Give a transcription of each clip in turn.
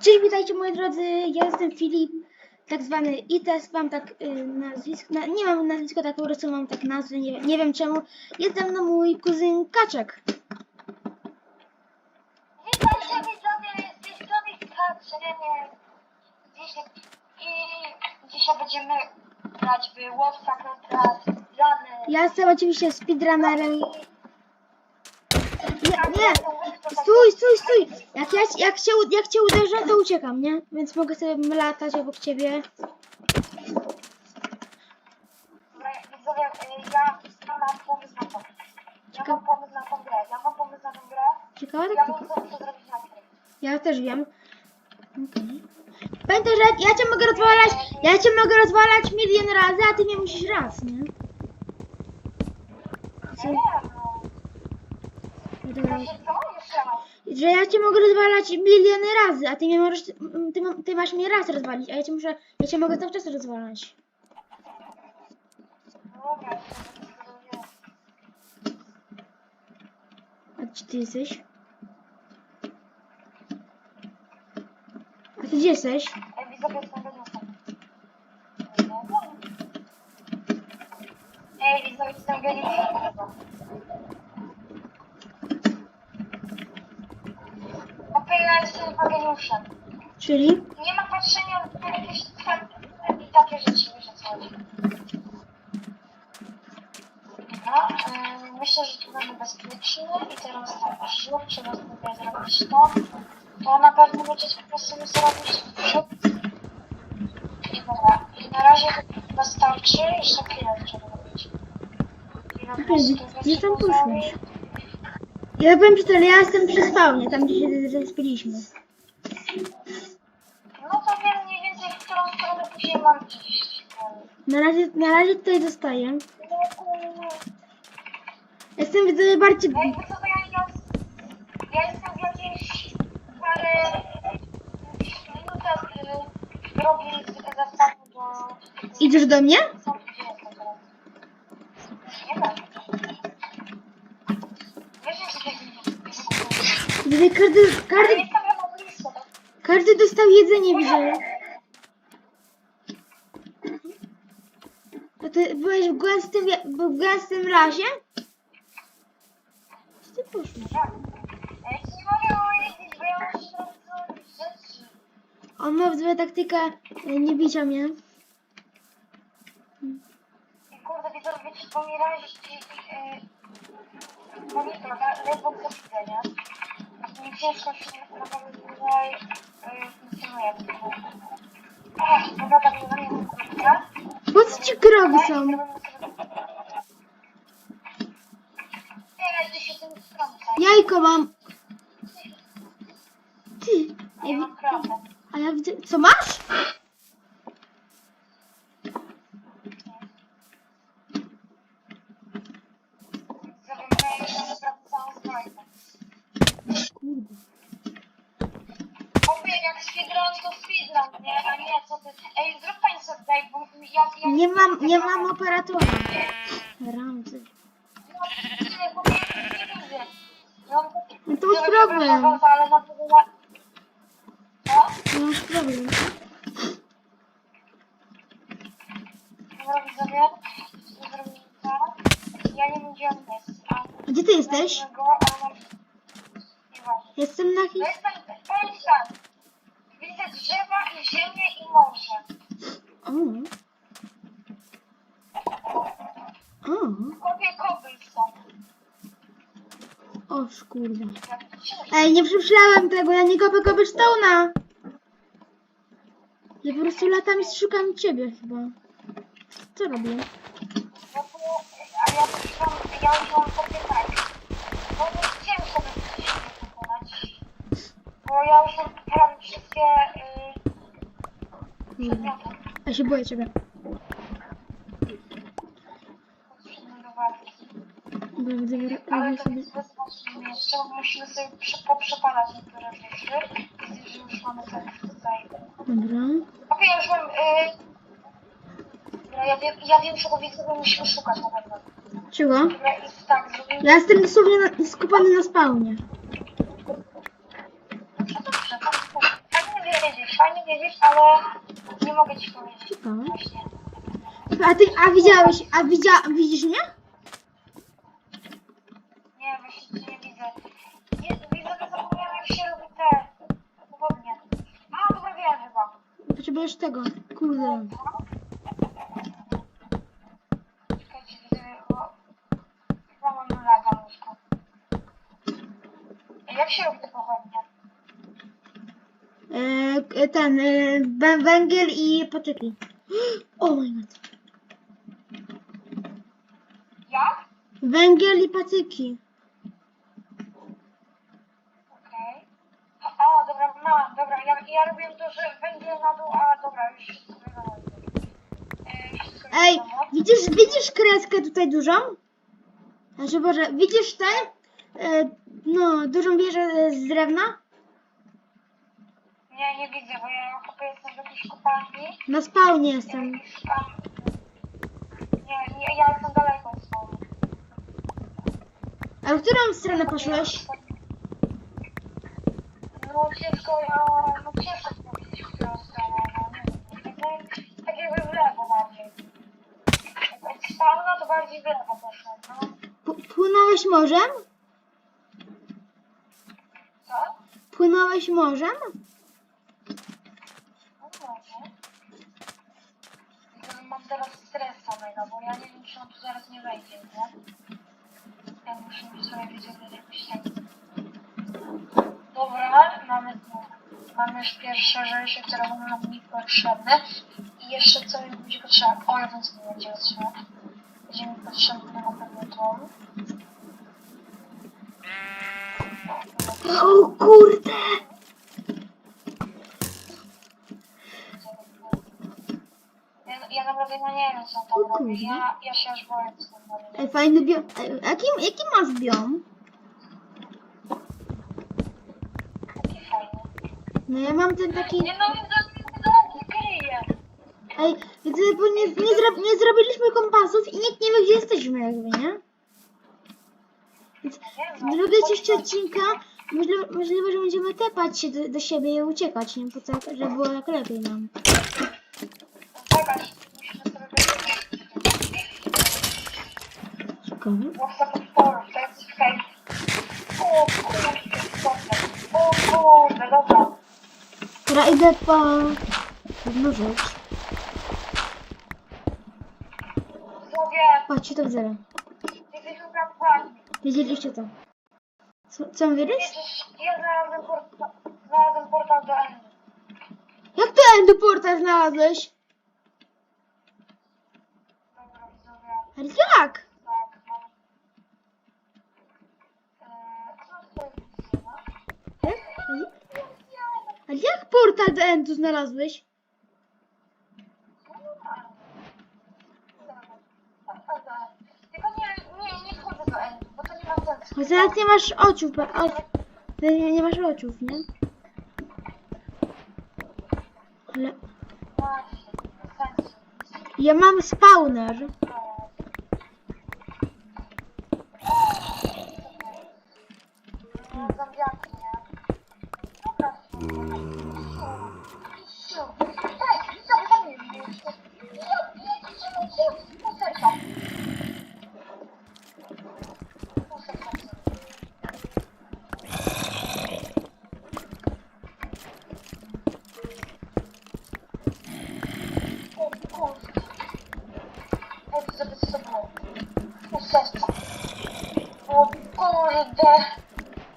Cześć, witajcie moi drodzy, ja jestem Filip, tak zwany ITES, mam tak nazwisko, nie mam nazwiska, tak po prostu mam tak nazwę, nie wiem czemu. Jest ze mną mój kuzyn Kaczek. Witajcie widzowie, z tej strony Kaczek. Dzisiaj będziemy grać w World of Warcraft Runner. Ja jestem oczywiście speedrunnerem. Nie, stój! Jak cię uderzę, to uciekam, nie? Więc mogę sobie latać obok ciebie. Widzowie, ja mam pomysł na to. Ja mam pomysł na tą grę. Ciekawe, Ja wiem, co muszę zrobić na grę. Ja też wiem. Okay. Pamiętaj, że ja cię mogę rozwalać milion razy, a ty mnie musisz raz, nie? Ja wiem, no. Jeszcze Że ja cię mogę rozwalać miliony razy, a ty mnie możesz, ty masz mnie raz rozwalić, a ja cię mogę cały czas rozwalać. Dobra, A gdzie ty jesteś? A ty gdzie jesteś? widzowie, jestem geniuszem. Widzowie, jestem geniuszem. Ja jestem geniuszem. Czyli? Nie ma patrzenia na jakieś i takie rzeczy, wiesz o co chodzi. Myślę, że tu mamy bezpiecznie i teraz tak, żółw, trzeba sobie zrobić to. To na pewno będziecie po prostu zrobić przód. I dobra, i na razie wystarczy, jeszcze chwilę trzeba robić. Gdzie tam poszłeś? Ja powiem ci to, ale ja jestem przy spawnie, tam gdzie się zespiliśmy. No to wiem mniej więcej, w którą stronę później mam iść. Na razie tutaj zostaję. Jestem widzę bardziej... Jakby co to ja jestem w jakieś parę minutach drogi ze stanu do... Idziesz do mnie? Co, gdzie jestem teraz? Nie wiem. Wiesz, że się Widzę, ale jestem chyba blisko. każdy dostał jedzenie, widzę. A ty byłeś w gęstym lasie? Gdzie ty poszłeś? Ja ci nie mogę powiedzieć, bo ja muszę zrobić rzeczy. On ma w złą taktykę nie bicia mnie. I kurde, widzowie, bo mi razi monitor, ledwo go widzę, nie? Mi ciężko się naprawdę tutaj funkcjonuje. Pogoda mi na mnie krótka. Po co ci krowy są? Ty się tym wtrącaj. Jajko mam. Ty. Ja mam kratę. A ja widzę... Co masz? Zrobimy naprawdę całą zbrojkę. Kurde. Mówię, jak speedrun, to speedrun, nie? A nie, co ty... Ej, zrób pani sobie daj, bo ja... Nie mam operatora. Ramzy. Nie, bo ja nie widzę. No to jest problem. Ale na to była... Co? No masz problem. Dobra, widzowie, zrobimy tak. Ja nie wiem, gdzie on jest. Gdzie ty jesteś? Go, ale... Nieważne. Jestem na No jakiejś... jestem... Powiem ci tak. Widzę drzewa i ziemię i morze. O. O. Kopię cobblestone. O kurde. Ej, nie przemyślałem tego, ja nie kopię cobblestone'a. Ja po prostu latam i szukam ciebie chyba. Co robię? No to... A ja już mam kopię tak. Bo nie ciężko będzie się nie pokonać. Bo ja już mam prawie wszystkie... przedmioty. Ja się boję ciebie. Potrzebne do walki. Bo widzę, Ale robię to sobie... jest bezpieczne miejsce, bo musimy sobie poprzepalać niektóre rzeczy. Widzę, że już mamy tak tutaj. Dobra. Okej, ja już mam... Dobra, ja wiem, czego widzowie musimy szukać na pewno. Czego? Dobra, i tak, zrobimy... Ja jestem dosłownie skupany na spawnie. No dobrze, tak nie wiem. wiedzieć, ale nie mogę ci powiedzieć. Ciekawe. Właśnie. Widzisz mnie? Nie, właśnie cię nie widzę. Widzę, że zapomniałem jak się robi te pochodnie. A, dobra wiem chyba. Potrzebujesz tego. Kurde. Czekajcie, widzę, bo chyba mam laga na łóżku. Jak się robi te pochodnie? Węgiel i patyki. O mój mat. Jak? Węgiel i patyki. Okej. O, dobra, mam, dobra, ja robiłem to, że węgiel na dół, a dobra, już wszystko wiadomo. Wszystko Ej, wiadomo. widzisz kreskę tutaj dużą? Znaczy Boże, widzisz ten? No, dużą wieżę z drewna? Nie, nie widzę, bo ja chyba jestem w jakiejś kopalni. Na spawnie jestem. Jakiś tam... Nie, ja jestem daleko od spawnu. A w którą stronę poszłeś? No ciężko powiedzieć, w którą stronę, no nie wiem. Tak jakby w lewo bardziej. Jak od spawna to bardziej w lewo poszło, no. Płynąłeś morzem? Co? Płynąłeś morzem? No może. Tylko mam teraz stres samego, bo ja nie wiem, czy on tu zaraz nie wejdzie, nie? Ja muszę sobie wyciągnąć jakoś tak. Dobra, mamy już pierwsze rzeczy, które będą nam nie potrzebne. I jeszcze co mi będzie potrzebne? O, ja wiem, co mi będzie potrzebne. Będzie mi potrzebne na pewno to. O kurde! Ja naprawdę nie wiem, co tam O kurde. robię. Ja się aż boję, co tam robię. Ej, fajny biom. Jaki masz biom? Taki fajny. No ja mam ten taki... Nie no, nie kryje. Ej, widzę, bo nie zrobiliśmy kompasów i nikt nie wie, gdzie jesteśmy jakby, nie? Więc w drugiej części odcinka możliwe, że będziemy tepać się do siebie i uciekać, nie? Po co, żeby było jak lepiej nam. Czekać, musimy sobie wybrać. Ciekawe. Łowca potworów, to jest hejt. O kurde, super. O kurde, dobra. Teraz idę po pewną rzecz. Zrobię. Patrzcie, to widzę. Jesteśmy kapłani. Widzieliście to? Co mówisz? Widzisz, ja znalazłem portal do Endy. Jak ty Endu Portal znalazłeś? Dobra, widzowie. Ale jak? Tak, mam. Co to jest? Jak? Ale jak portal do Endu znalazłeś? Tylko nie wchodzę do Endy, bo to nie ma sensu. Bo teraz nie masz oczów, nie masz oczów, nie? Ale Właśnie, bez sensu. ja mam spawner. No, zombiaki, nie? Dobra. Tak, widzowie, tam jest. O kurde,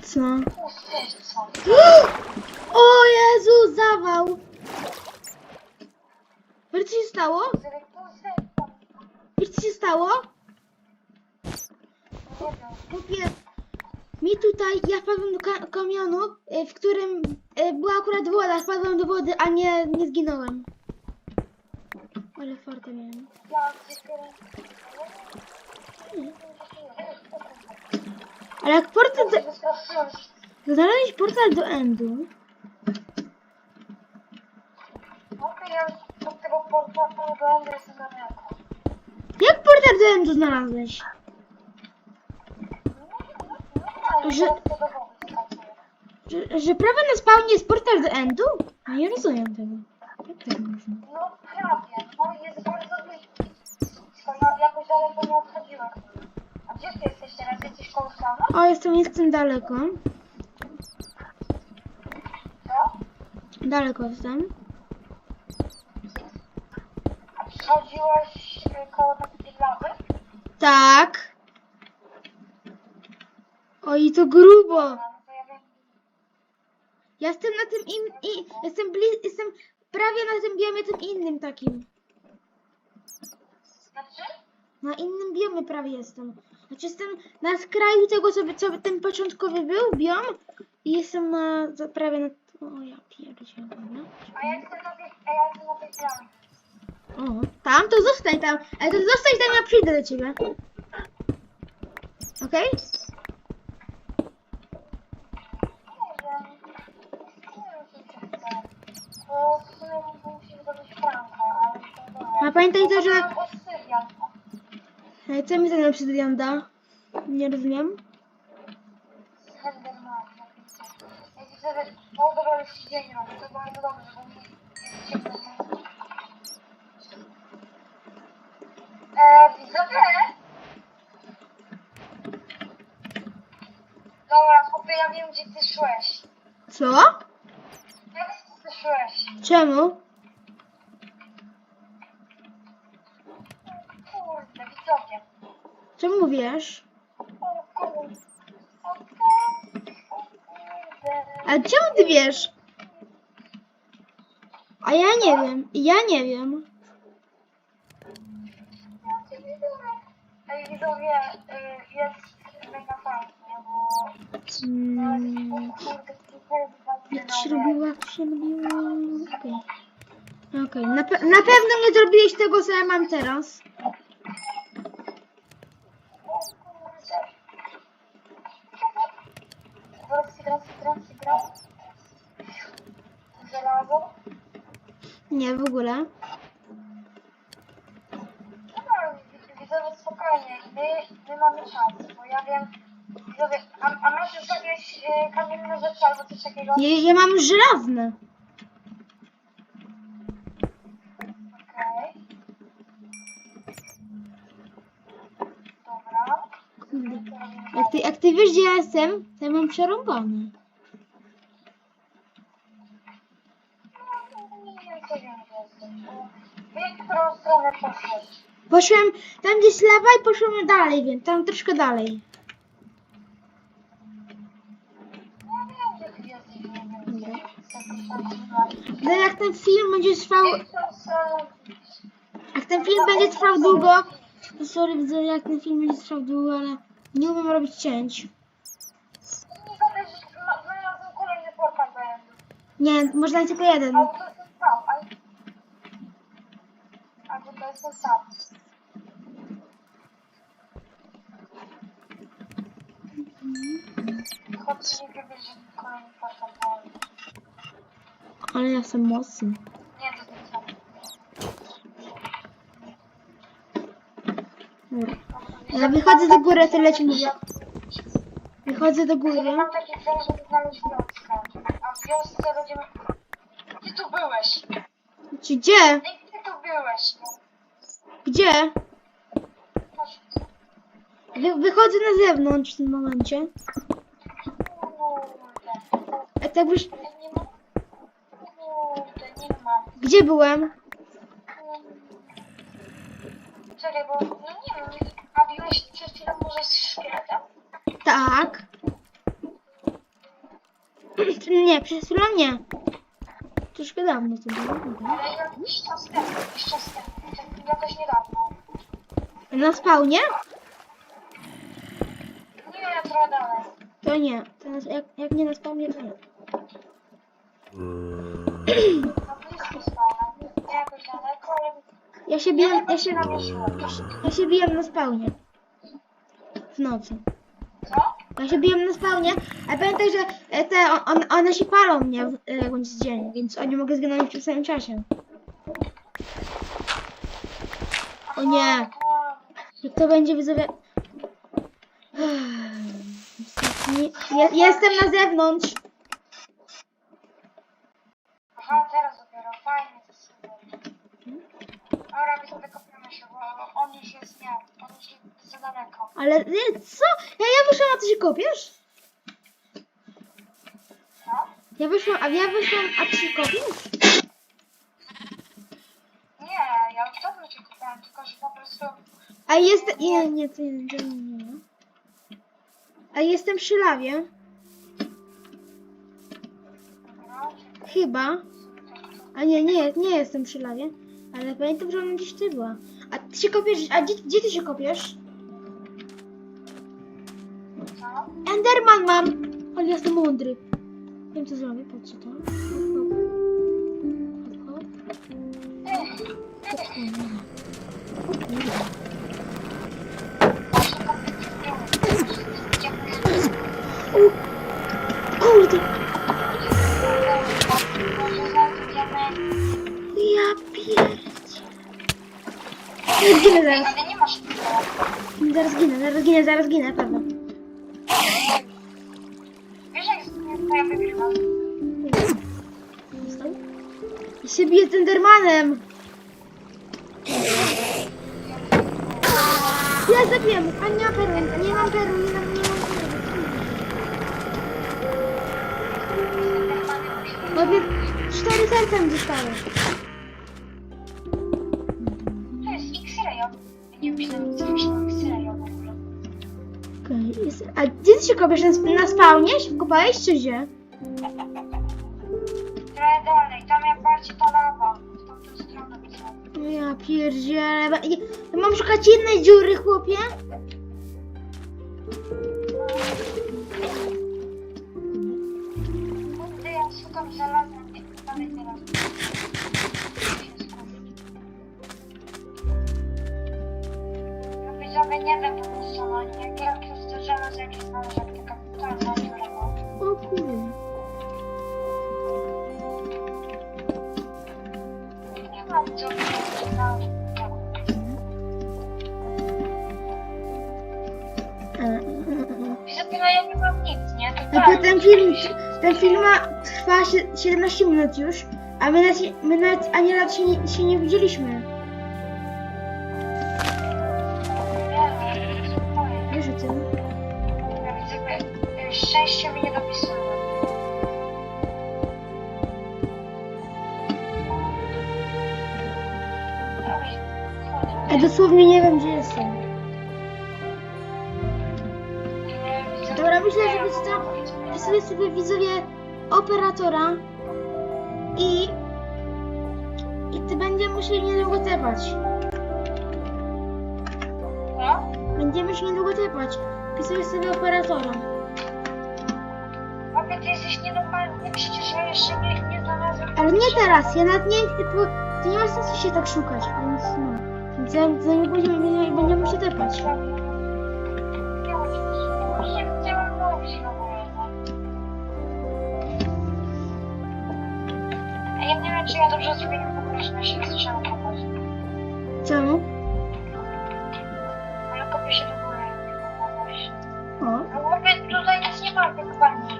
Co? pół serca. O Jezu, zawał! Wiesz co się stało? Pół serca. Wiesz co się stało? Nie wiem. Kupię mi tutaj, ja wpadłem do kamionu, w którym była akurat woda, wpadłem do wody, a nie zginąłem. Ale farta miałem. Ja Ale jak portal do... wystraszyłem się. Znaleźć portal do Endu. Okej, ja od tego portalu do Endy jestem daleko. Jak portal do Endu znalazłeś? No, Że- to do wody skakuję. Że prawie na spawnie jest portal do endu? Nie rozumiem tego. Jak tak można? No prawie, no jest bardzo blisko, no jakoś daleko nie odchodziłem. A gdzie ty jesteś teraz? Jesteś koło sama? O, jestem daleko. Co? Daleko jestem. A przechodziłeś koło takiej lawy? Tak. O, i to grubo. No to ja wiem. Ja jestem na tym jestem prawie na tym biomie tym innym takim. Znaczy? Na innym biomie prawie jestem. Znaczy jestem na skraju tego, co ten początkowy był biom i jestem prawie na... O, ja pierdzielę, no. A ja jestem na tej plaży. O, tam? To zostań tam. Ale to zostań tam, ja przyjdę do ciebie. Okej? Bo w sumie musi zdobyć Franka, ale to dobra. A pamiętaj to, że... Mam obsydian. Co mi ten obsydian da? Nie rozumiem. Enderman. Ja widzę, że... O dobra, już się dzień robi, to bardzo dobrze, bo mi jest ciepło. Widzowie? Dobra, chłopie, ja wiem, gdzie ty szłeś. Co? Ja wiem, gdzie ty szłeś. Czemu? Kurde, widzowie. Czemu wiesz? O kurde. O kurde. Ale czemu ty wiesz? A ja nie wiem. Ja nie wiem. Ja cię widzę. Ej, widzowie, jest mega fajnie, bo... Hmm, jak się robiło, jak się robiło. Okej. Okej. Na pewno nie zrobiłeś tego, co ja mam teraz. Nie, w ogóle. Widzowie, spokojnie, my mamy czas, bo ja wiem, widzowie, a masz już jakieś kamienne rzeczy albo coś takiego? Ja mam żelazne. Okej. Dobra. Jak ty wiesz, gdzie ja jestem, to ja mam przerąbane. W którą stronę poszłeś? Poszłem tam, gdzie jest lawa i poszłem dalej, więc tam troszkę dalej. Ja wiem, że ty jesteś, nie wiem, gdzie. No jak ten film będzie trwał, jak ten film będzie trwał długo, to sorry, widzę, jak ten film będzie trwał długo, ale nie umiem robić cięć. Nie zależy, znalazłem kolejny portal do Endu. Nie, można tylko jeden. Albo to jest ten sam, albo to jest ten sam. Chodź, nie wybierz kolejny portal do Endu. Ale ja jestem mocny. Nie, to ten sam. Dobra. Ja wychodzę do góry, tyle ci mówię. Wychodzę do góry. Mam taki cel, żeby znaleźć wioskę. A w wiosce będziemy... Ty tu byłeś. Czy gdzie? Ej, ty tu byłeś. Gdzie? Chodź. Wychodzę na zewnątrz w tym momencie. Kurde. A tak byś... Nie ma... Kurde, nie ma. Gdzie byłem? Czekaj, bo... No nie wiem, a biłeś przed chwilą może z szkieletem? Tak. Nie, przez chwilę nie. Troszkę dawno to było. Ale jakiś czas temu, jakoś niedawno. Na spawnie? Nie, trochę dalej. To nie. To jak nie na spawnie, to nie. No blisko spawna. Nie jakoś daleko, ale... Ja się biłem na spawnie. W nocy. Co? Ja się biłem na spawnie, a pamiętaj, że one się palą mnie, jak będzie dzień, więc oni mogą zginąć w tym samym czasie. O nie, jak to będzie widzowie... Jestem na zewnątrz. A teraz dopiero, fajnie, to super. Dobra, my sobie kopiemy się, bo on już jest, nie, on już jest za daleko. Ale nie, co? Ja wyszłam, a ty się kopiesz? Co? Ja wyszłam, a ty się kopiesz? Nie, ja już dawno cię kupiłem, tylko że po prostu... A jestem... Nie. A jestem przy lawie. Dobra, Chyba. A nie jestem przy lawie. Ale pamiętam, że ona gdzieś tu była. A ty się kopiesz... A gdzie ty się kopiesz? co? Enderman mam! Ale ja jestem mądry. Wiem co zrobię, patrzcie to. Hop. Właśnie kopię. Kurde! Może znajdę diament. Ja pierdzie. Ja zginę zaraz. Ale nie masz tego. Zaraz ginę, pewno. Wiesz, jak jest twoja wygrywam? Został? Ja się biję z Endermanem. Ja zabiłem. A nie mam perły. Nie mam perły. Obie 4 serca mi zostały. To jest X-Rayo. Ja nie myślałem, że X-Rayo w ogóle. Okej, a gdzie ty się kopiesz? Na spawnie? Się kopałeś czy gdzie? Trochę dalej, tam jak bardziej ta lawa. W tamtą stronę widzę. Ja pierdzielę. Ja mam szukać jednej dziury, chłopie. Kurde, ja szukam żelaza. Nie, dalej teraz. No widzowie, nie wiem po prostu, no jak jest to żelazo, jak jest znaleźć, jak taka totalna dziura, no. O kurde. Nie mam co powiedzieć na... Widzowie, no ja nie mam nic, nie? A Totalnie. ten film trwa 17 minut już, a my nawet ani raz się nie widzieliśmy. Wiesz o tym? Ja widzę, że szczęście mi nie dopisało. Ja dosłownie nie wiem, gdzie jestem. Dobra, myślę, że wystarczy sobie widzowie operatora i ty będziemy musieli niedługo tepać. Co? Będziemy się niedługo tepać. Wpisuję sobie operatora. Obie, ty jesteś nienormalny, przecież ja jeszcze nie znalazłem... Ale nie teraz, ja nawet nie... To nie ma sensu się tak szukać, więc no. Więc ja będziemy się tepać. Nie chciałam mówić w ogóle. A ja nie wiem, czy ja dobrze zrobiłem w ogóle, że na siebie zaczęłam kopać. Czemu? Ale kopię się w ogóle nie mogła wejść. O. No mówię, tutaj nic nie ma, tylko bardziej.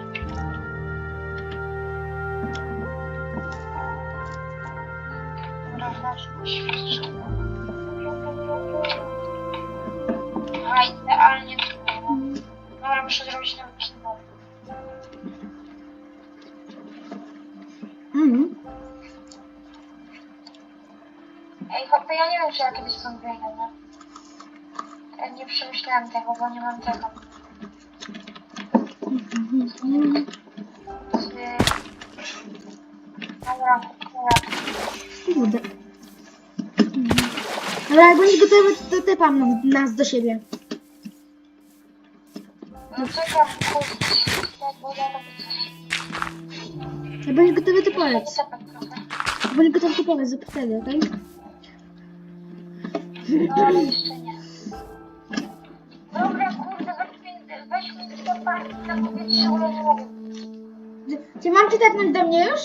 Dobra, znaczy, świetnie. A, idealnie to było. Dobra, muszę zrobić nawet przynowę. Ej, chłopie, ja nie wiem, czy ja kiedyś stąd wyjdę, nie? Ja nie przemyślałem tego, bo nie mam tego. Dobra, Kurde. Ale jak będziesz gotowy, to tepam nas do siebie. no czekam, kurde, bo ja robię coś. Jak będziesz gotowy, to powiedz. Zapam trochę. Jak będziesz gotowy, to powiedz wtedy, okej? No, ale jeszcze nie. Dobra, kurde, weź mi tylko parki na powietrze uleżowe. Czy mam ci tepnąć do mnie już?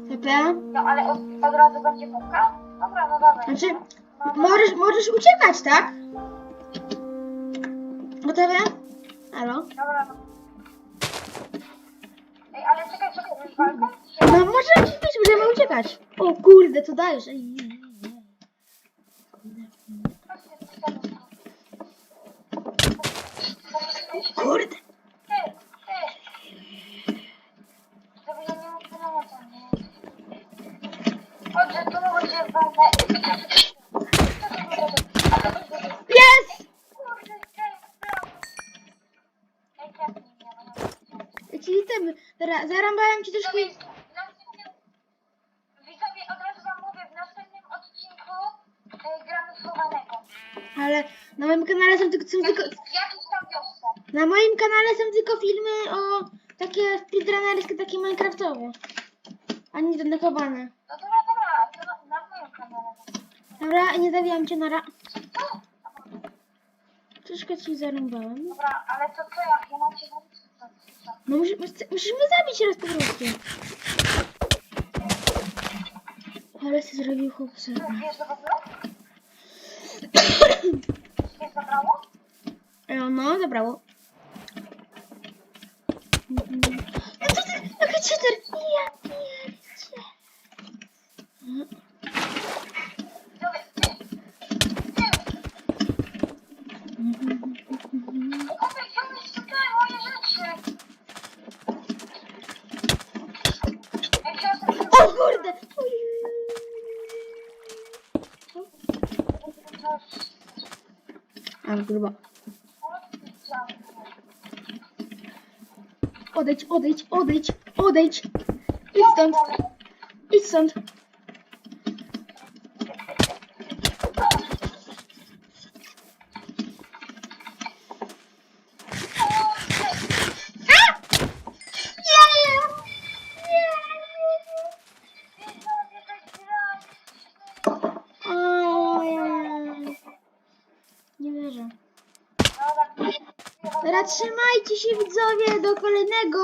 Tepę? No, ale od razu będzie kółka? Dobra, no dawaj. Znaczy, No, możesz uciekać, tak? Gotowe? Halo? Dobra, no. Ej, ale czekaj, już walka? No może jakiś być, będziemy uciekać. O kurde, co dajesz? Ej. Kurde. Ty! Żeby ja nie utknęła tam, nie? Chodź, tu będzie walne. Jest! Kurde, ej, kepnij mnie, bo Ja ci tym, zarąbałem ci troszkę. Widzowie, od razu wam mówię, w następnym odcinku gramy schowanego. Ale na moim kanale są tylko Jakiś tam wiosce. na moim kanale są tylko filmy o takie speedrunnerskie, takie minecraftowe. A nie dedykowane. No dobra, to na moim kanale. Dobra, nie zawijam cię, nara. Co? Troszkę ci zarąbałem. Dobra, ale to co ja mam cię zabić? Co? No musisz mnie zabić raz po prostu. Ale się zrobił chłopcy. Wiesz, że w ogóle? Cię zabrało? No, zabrało. No co ty, jaki cheater! Ja pierdzie. Widzowie, Kupię, ciągnij tutaj moje rzeczy. Ej, chciałam O kurde! A, grubo. Odejdź! Idź stąd! Ojej. Nie wierzę. Dobra, trzymajcie się widzowie do kolejnego